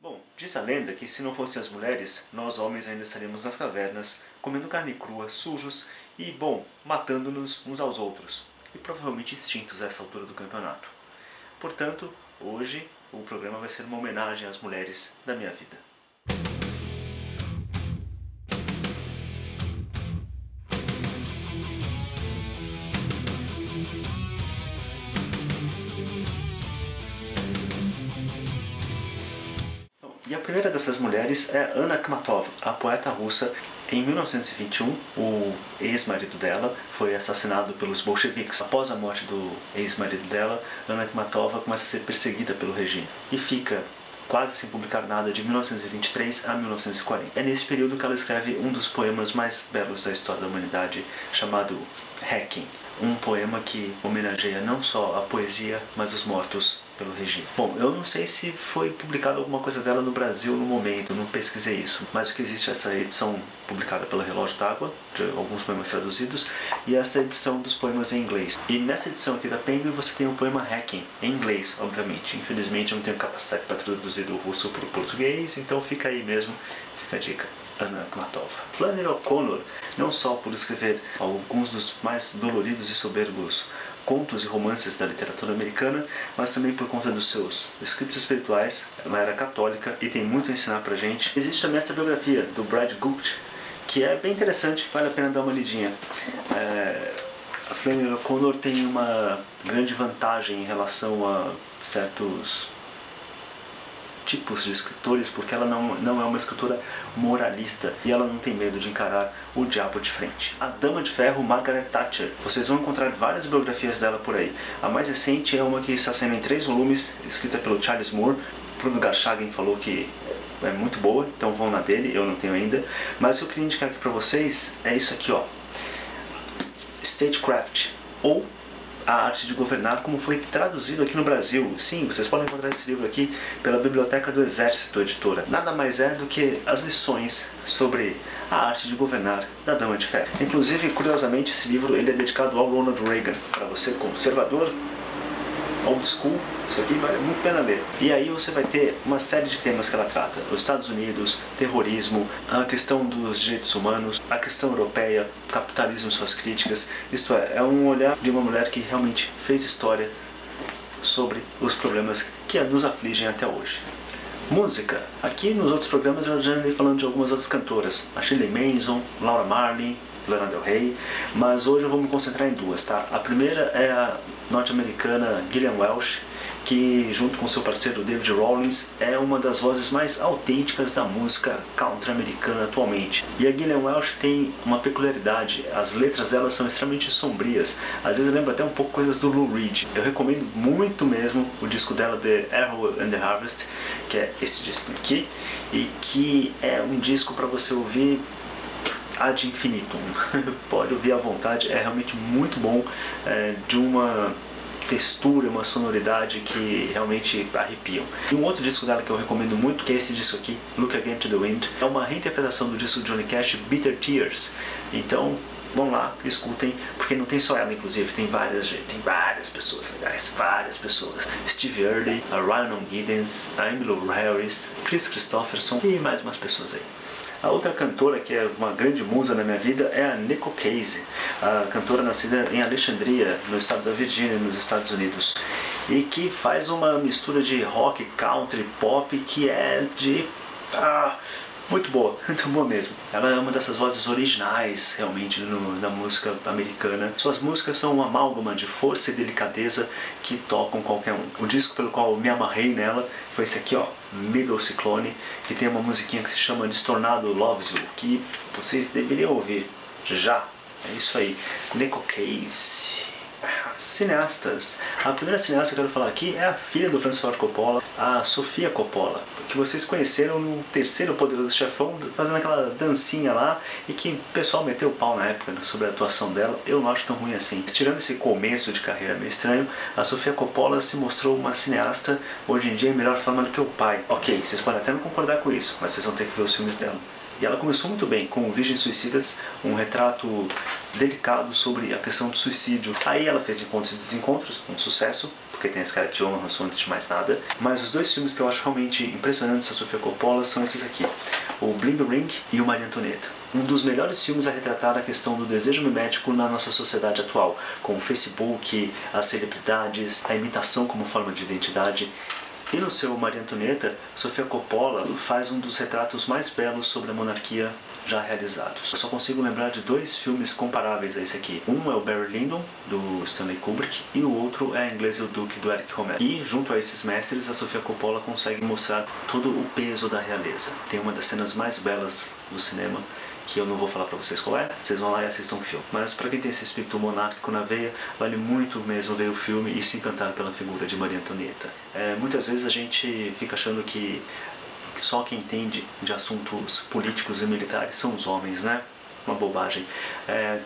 Bom, diz a lenda que se não fossem as mulheres, nós homens ainda estaríamos nas cavernas, comendo carne crua, sujos e, bom, matando-nos uns aos outros. E provavelmente extintos a essa altura do campeonato. Portanto, hoje o programa vai ser uma homenagem às mulheres da minha vida. E a primeira dessas mulheres é Anna Akhmatova, a poeta russa. Em 1921, o ex-marido dela foi assassinado pelos bolcheviques. Após a morte do ex-marido dela, Anna Akhmatova começa a ser perseguida pelo regime e fica quase sem publicar nada de 1923 a 1940. É nesse período que ela escreve um dos poemas mais belos da história da humanidade, chamado Hacking, um poema que homenageia não só a poesia, mas os mortos pelo regime. Bom, eu não sei se foi publicada alguma coisa dela no Brasil no momento, não pesquisei isso, mas o que existe é essa edição publicada pelo Relógio d'Água, de alguns poemas traduzidos, e essa edição dos poemas em inglês. E nessa edição aqui da Penguin você tem o poema Hacking, em inglês, obviamente. Infelizmente eu não tenho capacidade para traduzir do russo para o português, então fica aí mesmo, fica a dica. Anna Akhmatova. Flannery O'Connor, não só por escrever alguns dos mais doloridos e soberbos contos e romances da literatura americana, mas também por conta dos seus escritos espirituais. Ela era católica e tem muito a ensinar pra gente. Existe também essa biografia do Brad Gult, que é bem interessante, vale a pena dar uma lidinha. A Flannery O'Connor tem uma grande vantagem em relação a certos tipos de escritores, porque ela não é uma escritora moralista e ela não tem medo de encarar o diabo de frente. A Dama de Ferro, Margaret Thatcher. Vocês vão encontrar várias biografias dela por aí. A mais recente é uma que está saindo em 3 volumes, escrita pelo Charles Moore. Bruno Garchagen falou que é muito boa, então vão na dele, eu não tenho ainda. Mas o que eu queria indicar aqui pra vocês é isso aqui, ó. Statecraft, ou A Arte de Governar, como foi traduzido aqui no Brasil. Sim, vocês podem encontrar esse livro aqui pela Biblioteca do Exército, editora. Nada mais é do que as lições sobre a arte de governar da Dama de Ferro. Inclusive, curiosamente, esse livro ele é dedicado ao Ronald Reagan. Para você conservador, old school, isso aqui vale muito a pena ler. E aí você vai ter uma série de temas que ela trata. Os Estados Unidos, terrorismo, a questão dos direitos humanos, a questão europeia, capitalismo e suas críticas. Isto é um olhar de uma mulher que realmente fez história sobre os problemas que nos afligem até hoje. Música. Aqui nos outros programas eu já andei falando de algumas outras cantoras. A Shirley Manson, Laura Marling, Lana Del Rey, mas hoje eu vou me concentrar em duas, tá? A primeira é a norte-americana Gillian Welch, que junto com seu parceiro David Rawlings é uma das vozes mais autênticas da música country americana atualmente. E a Gillian Welch tem uma peculiaridade, as letras dela são extremamente sombrias, às vezes lembra até um pouco coisas do Lou Reed. Eu recomendo muito mesmo o disco dela, The Arrow and the Harvest, que é esse disco aqui, e que é um disco para você ouvir ad infinitum. Pode ouvir à vontade, é realmente muito bom, de uma textura, uma sonoridade que realmente arrepiam. E um outro disco dela que eu recomendo muito, que é esse disco aqui, Look Again to the Wind, é uma reinterpretação do disco de Johnny Cash, Bitter Tears. Então vão lá, escutem, porque não tem só ela, inclusive, tem várias pessoas legais, várias pessoas. Steve Earle, a Rhiannon Giddens, a Emmylou Harris, Kris Kristofferson e mais umas pessoas aí. A outra cantora que é uma grande musa na minha vida é a Neko Case, a cantora nascida em Alexandria, no estado da Virgínia, nos Estados Unidos, e que faz uma mistura de rock, country, pop que é de muito boa mesmo. Ela é uma dessas vozes originais realmente na música americana. Suas músicas são uma amálgama de força e delicadeza que tocam qualquer um. O disco pelo qual eu me amarrei nela foi esse aqui, ó, Middle Cyclone, que tem uma musiquinha que se chama Distornado Loves You, que vocês deveriam ouvir já. É isso aí. Neko Case. Cineastas. A primeira cineasta que eu quero falar aqui é a filha do Francis Ford Coppola, a Sofia Coppola, que vocês conheceram no terceiro Poderoso Chefão, fazendo aquela dancinha lá, e que o pessoal meteu o pau na época sobre a atuação dela. Eu não acho tão ruim assim. Tirando esse começo de carreira meio estranho, a Sofia Coppola se mostrou uma cineasta hoje em dia em melhor forma do que o pai. Ok, vocês podem até não concordar com isso, mas vocês vão ter que ver os filmes dela. E ela começou muito bem, com Virgens Suicidas, um retrato delicado sobre a questão do suicídio. Aí ela fez Encontros e Desencontros, um sucesso, porque tem a Scarlett Johansson antes de mais nada. Mas os dois filmes que eu acho realmente impressionantes da Sofia Coppola são esses aqui, o Bling Ring e o Maria Antonieta. Um dos melhores filmes a retratar a questão do desejo mimético na nossa sociedade atual, com o Facebook, as celebridades, a imitação como forma de identidade. E no seu Maria Antonieta, Sofia Coppola faz um dos retratos mais belos sobre a monarquia já realizados. Eu só consigo lembrar de dois filmes comparáveis a esse aqui. Um é o Barry Lyndon, do Stanley Kubrick, e o outro é A Inglesa e o Duque, do Eric Romer. E junto a esses mestres, a Sofia Coppola consegue mostrar todo o peso da realeza. Tem uma das cenas mais belas do cinema, que eu não vou falar pra vocês qual é, vocês vão lá e assistam o filme. Mas pra quem tem esse espírito monárquico na veia, vale muito mesmo ver o filme e se encantar pela figura de Maria Antonieta. Muitas vezes a gente fica achando que só quem entende de assuntos políticos e militares são os homens, né? Uma bobagem.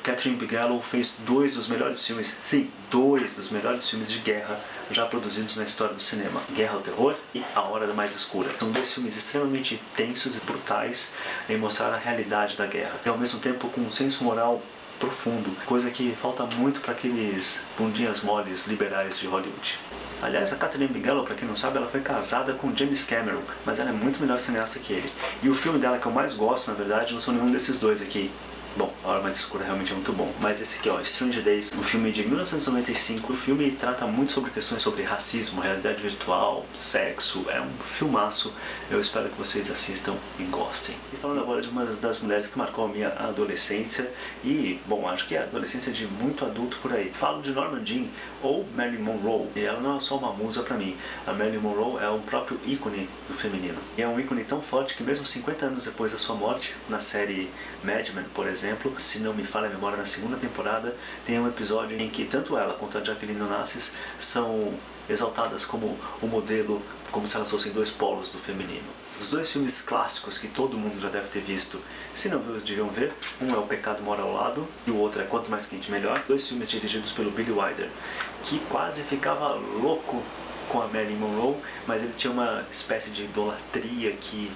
Catherine Bigelow fez dois dos melhores filmes, sim, dois dos melhores filmes de guerra já produzidos na história do cinema. Guerra ao Terror e A Hora da Mais Escura. São dois filmes extremamente tensos e brutais em mostrar a realidade da guerra. E ao mesmo tempo com um senso moral profundo, coisa que falta muito para aqueles bundinhas moles liberais de Hollywood. Aliás, a Catherine Bigelow, pra quem não sabe, ela foi casada com James Cameron, mas ela é muito melhor cineasta que ele. E o filme dela que eu mais gosto, na verdade, não são nenhum desses dois aqui. Bom, A Hora Mais Escura realmente é muito bom. Mas esse aqui, ó, Strange Days, um filme de 1995. O filme trata muito sobre questões sobre racismo, realidade virtual, sexo. É um filmaço. Eu espero que vocês assistam e gostem. E falando agora de uma das mulheres que marcou a minha adolescência. E, bom, acho que é a adolescência de muito adulto por aí. Falo de Norma Jean ou Marilyn Monroe. E ela não é só uma musa pra mim. A Marilyn Monroe é um próprio ícone do feminino. E é um ícone tão forte que mesmo 50 anos depois da sua morte, na série Mad Men, por exemplo, se não me falha a memória, na segunda temporada tem um episódio em que tanto ela quanto a Jacqueline Onassis são exaltadas como o modelo, como se elas fossem dois polos do feminino. Os dois filmes clássicos que todo mundo já deve ter visto, se não viu, deviam ver. Um é O Pecado Mora ao Lado e o outro é Quanto Mais Quente Melhor. Dois filmes dirigidos pelo Billy Wilder, que quase ficava louco com a Marilyn Monroe, mas ele tinha uma espécie de idolatria que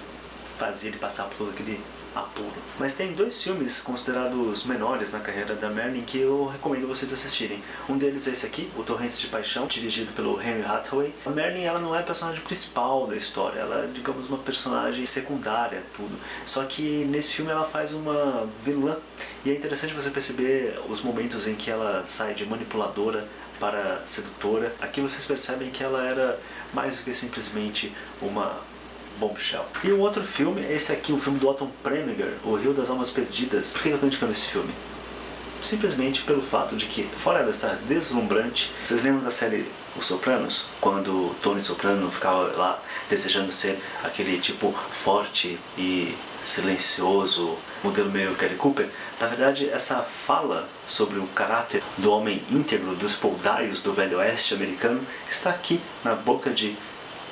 fazia ele passar por todo aquele apuro. Mas tem dois filmes considerados menores na carreira da Marilyn que eu recomendo vocês assistirem. Um deles é esse aqui, O Torrentes de Paixão, dirigido pelo Henry Hathaway. A Marilyn, ela não é a personagem principal da história, ela é, digamos, uma personagem secundária, tudo. Só que nesse filme ela faz uma vilã, e é interessante você perceber os momentos em que ela sai de manipuladora para sedutora. Aqui vocês percebem que ela era mais do que simplesmente uma bombshell. E o outro filme é esse aqui, o filme do Otto Preminger, O Rio das Almas Perdidas. Por que eu estou indicando esse filme? Simplesmente pelo fato de que, fora ela estar deslumbrante, vocês lembram da série Os Sopranos? Quando Tony Soprano ficava lá desejando ser aquele tipo forte e silencioso, modelo meio Kelly Cooper. Na verdade, essa fala sobre o caráter do homem íntegro, dos poldaios do velho oeste americano, está aqui na boca de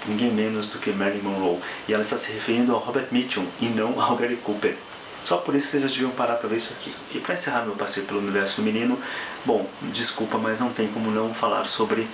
ninguém menos do que Marilyn Monroe. E ela está se referindo ao Robert Mitchum e não ao Gary Cooper. Só por isso vocês já deviam parar para ver isso aqui. E para encerrar meu passeio pelo universo feminino, bom, desculpa, mas não tem como não falar sobre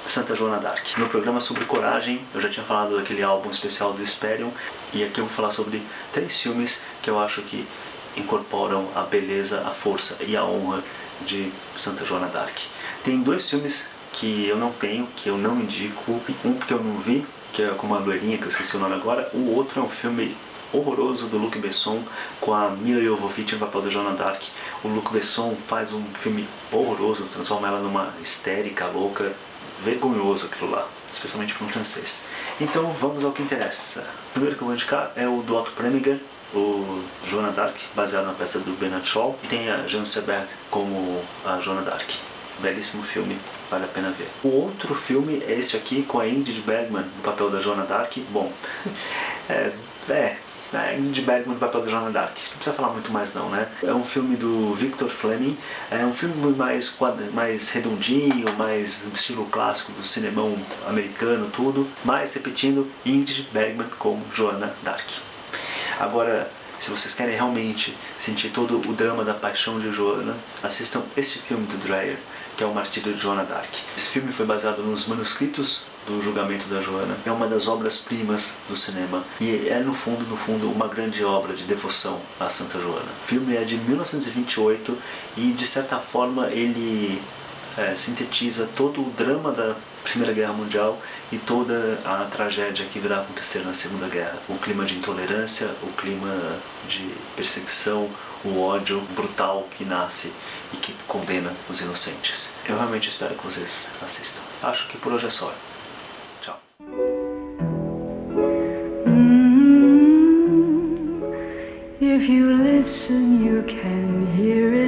Santa Joana d'Arc. No programa sobre coragem, eu já tinha falado daquele álbum especial do Hesperion, e aqui eu vou falar sobre 3 filmes que eu acho que incorporam a beleza, a força e a honra de Santa Joana d'Arc. Tem 2 filmes que eu não tenho, que eu não indico. Um que eu não vi, que é com uma loirinha que eu esqueci o nome agora. O outro é um filme horroroso do Luc Besson com a Mila Jovovich no papel da Joana d'Arc. O Luc Besson faz um filme horroroso, transforma ela numa histérica, louca, vergonhoso aquilo lá, especialmente para um francês. Então vamos ao que interessa. O primeiro que eu vou indicar é o do Otto Preminger, o Joana d'Arc, baseado na peça do Bernard Shaw. Tem a Jeanne Seberg como a Joana d'Arc. Belíssimo filme, vale a pena ver. O outro filme é esse aqui, com a Ingrid Bergman no papel da Joana d'Arc. Bom, a Ingrid Bergman no papel da Joana d'Arc. Não precisa falar muito mais não, né? É um filme do Victor Fleming. É um filme mais redondinho, mais no estilo clássico do cinemão americano, tudo. Mas, repetindo, Ingrid Bergman como Joana d'Arc. Agora, se vocês querem realmente sentir todo o drama da paixão de Joana, assistam este filme do Dreyer, que é O Martírio de Joana d'Arc. Esse filme foi baseado nos manuscritos do julgamento da Joana. É uma das obras-primas do cinema e é no fundo, uma grande obra de devoção à Santa Joana. O filme é de 1928 e de certa forma ele sintetiza todo o drama da Primeira Guerra Mundial e toda a tragédia que virá acontecer na Segunda Guerra. O clima de intolerância, o clima de perseguição, o ódio brutal que nasce e que condena os inocentes. Eu realmente espero que vocês assistam. Acho que por hoje é só. Tchau. If you listen, you can hear it.